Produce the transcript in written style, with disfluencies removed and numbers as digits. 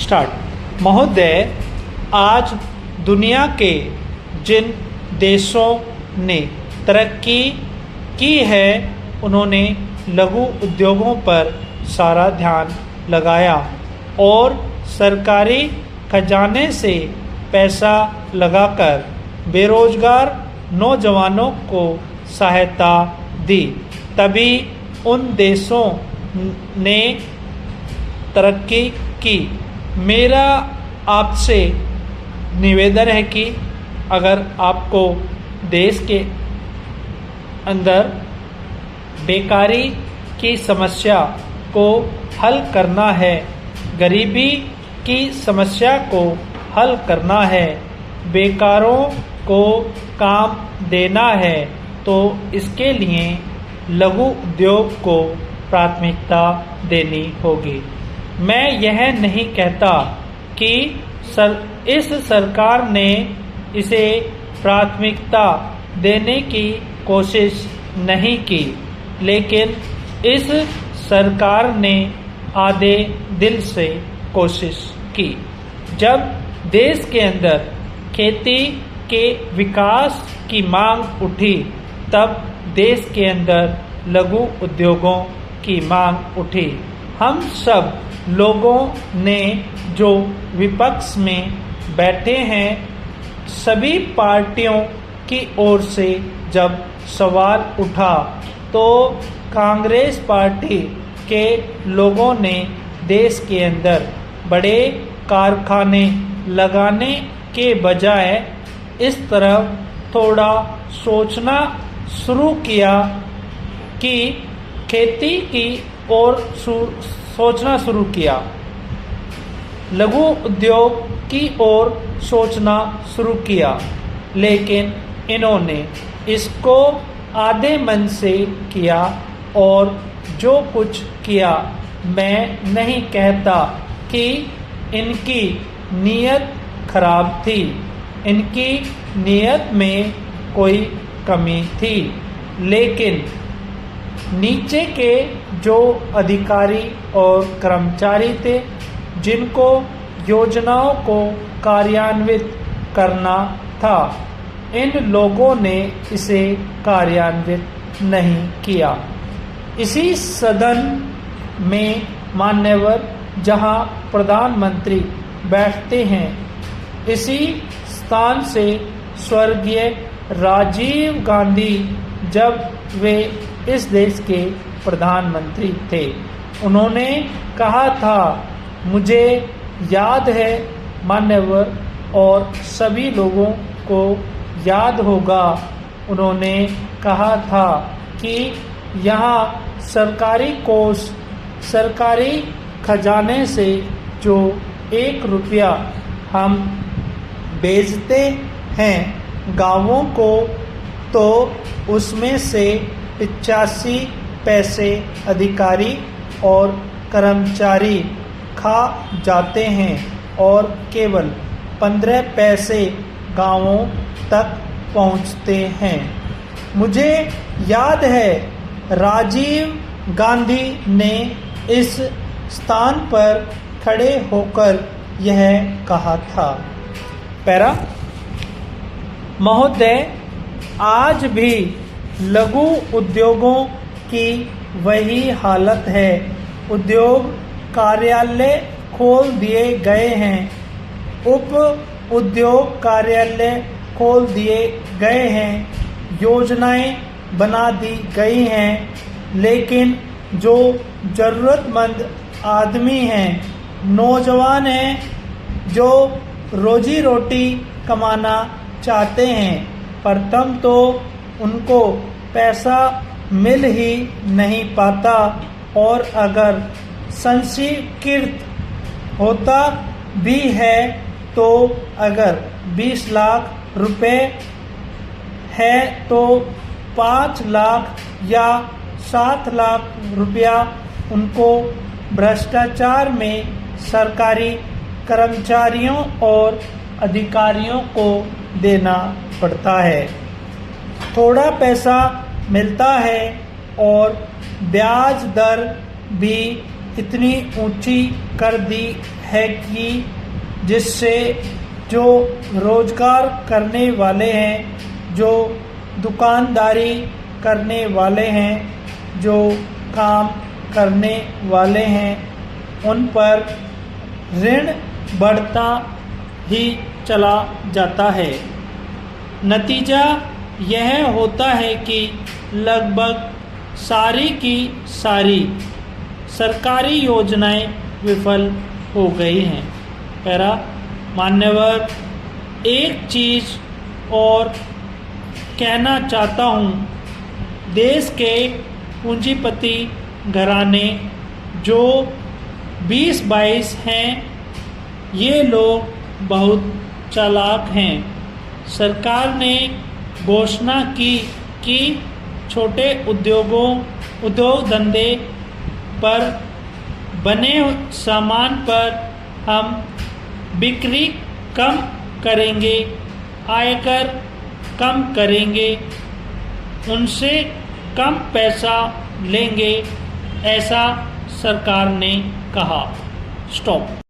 Start. महोदय, आज दुनिया के जिन देशों ने तरक्की की है उन्होंने लघु उद्योगों पर सारा ध्यान लगाया और सरकारी खजाने से पैसा लगाकर बेरोजगार नौजवानों को सहायता दी, तभी उन देशों ने तरक्की की। मेरा आपसे निवेदन है कि अगर आपको देश के अंदर बेकारी की समस्या को हल करना है, गरीबी की समस्या को हल करना है, बेकारों को काम देना है, तो इसके लिए लघु उद्योग को प्राथमिकता देनी होगी। मैं यह नहीं कहता कि इस सरकार ने इसे प्राथमिकता देने की कोशिश नहीं की, लेकिन इस सरकार ने आधे दिल से कोशिश की। जब देश के अंदर खेती के विकास की मांग उठी, तब देश के अंदर लघु उद्योगों की मांग उठी। हम सब लोगों ने जो विपक्ष में बैठे हैं, सभी पार्टियों की ओर से जब सवाल उठा तो कांग्रेस पार्टी के लोगों ने देश के अंदर बड़े कारखाने लगाने के बजाय इस तरफ थोड़ा सोचना शुरू किया कि खेती की ओर सोचना शुरू किया, लघु उद्योग की ओर सोचना शुरू किया, लेकिन इन्होंने इसको आधे मन से किया और जो कुछ किया, मैं नहीं कहता कि इनकी नीयत खराब थी, इनकी नीयत में कोई कमी थी, लेकिन नीचे के जो अधिकारी और कर्मचारी थे, जिनको योजनाओं को कार्यान्वित करना था, इन लोगों ने इसे कार्यान्वित नहीं किया। इसी सदन में मान्यवर जहां प्रधानमंत्री बैठते हैं, इसी स्थान से स्वर्गीय राजीव गांधी, जब वे इस देश के प्रधानमंत्री थे, उन्होंने कहा था, मुझे याद है मान्यवर और सभी लोगों को याद होगा, उन्होंने कहा था कि यहाँ सरकारी कोष, सरकारी खजाने से जो 1 रुपया हम भेजते हैं गांवों को, तो उसमें से 85 पैसे अधिकारी और कर्मचारी खा जाते हैं और केवल 15 पैसे गांवों तक पहुंचते हैं। मुझे याद है राजीव गांधी ने इस स्थान पर खड़े होकर यह कहा था। पैरा, महोदय, आज भी लघु उद्योगों की वही हालत है। उद्योग कार्यालय खोल दिए गए हैं, उप उद्योग कार्यालय खोल दिए गए हैं, योजनाएं बना दी गई हैं, लेकिन जो ज़रूरतमंद आदमी हैं, नौजवान हैं, जो रोजी रोटी कमाना चाहते हैं, प्रथम तो उनको पैसा मिल ही नहीं पाता, और अगर संस्कृत होता भी है तो अगर 20 लाख रुपए है तो 5 लाख या 7 लाख रुपया उनको भ्रष्टाचार में सरकारी कर्मचारियों और अधिकारियों को देना पड़ता है। थोड़ा पैसा मिलता है और ब्याज दर भी इतनी ऊंची कर दी है कि जिससे जो रोजगार करने वाले हैं, जो दुकानदारी करने वाले हैं, जो काम करने वाले हैं, उन पर ऋण बढ़ता ही चला जाता है। नतीजा यह होता है कि लगभग सारी की सारी सरकारी योजनाएं विफल हो गई हैं। पैरा मान्यवर, एक चीज़ और कहना चाहता हूँ, देश के पूंजीपति घराने जो 20-22 हैं, ये लोग बहुत चालाक हैं। सरकार ने घोषणा की कि छोटे उद्योग धंधे पर बने सामान पर हम बिक्री कम करेंगे, आयकर कम करेंगे, उनसे कम पैसा लेंगे, ऐसा सरकार ने कहा। स्टॉप।